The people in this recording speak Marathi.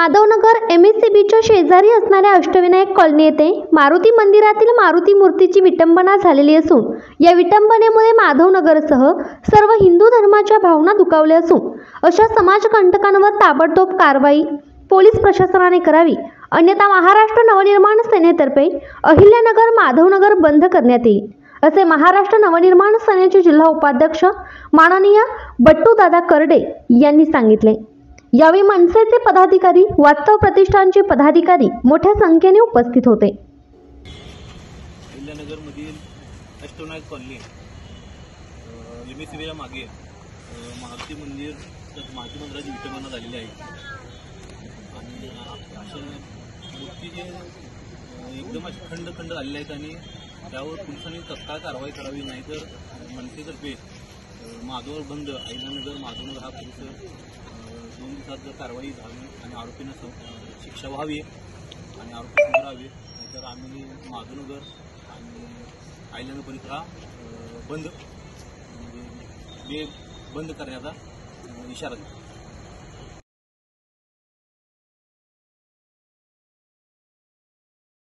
माधवनगर एमएससीबीच्या शेजारी असणाऱ्या अष्टविनायक कॉलनी येथे मारुती मंदिरातील मारुती मूर्तीची विटंबना झालेली असून या विटंबनेमुळे माधवनगरसह सर्व हिंदू धर्माच्या भावना दुखावल्या असून अशा समाजकंटकांवर ताबडतोब कारवाई पोलीस प्रशासनाने करावी, अन्यथा महाराष्ट्र नवनिर्माण सेनेतर्फे अहिल्यानगर माधवनगर बंद करण्यात येईल, असे महाराष्ट्र नवनिर्माण सेनेचे जिल्हा उपाध्यक्ष माननीय बट्टूदादा करडे यांनी सांगितले। यावेळी मनसेचे पदाधिकारी, वास्तव प्रतिष्ठानचे पदाधिकारी मोठ्या संख्येने उपस्थित होते। अहिल्यानगर मधील अष्टविनायक कॉलनी एमएससीबीच्या मागे मारुती मंदिराची विटंबना झालेली आहे आणि अशा मूर्तीचे एकदम असे खंड झालेले आहेत आणि त्यावर पोलिसांनी तत्काळ कारवाई करावी, नाहीतर मनसेतर्फे माधवनगर बंद, अहिल्यानगर माधवनगर हा परिसर 2 दिवसात जर कारवाई झाली आणि आरोपींना शिक्षा व्हावी आणि आरोपी समोर व्हावे, नाहीतर आम्ही माधवनगर आणि अहिल्यानगर परिसर हा बंद करण्याचा इशारा दिला।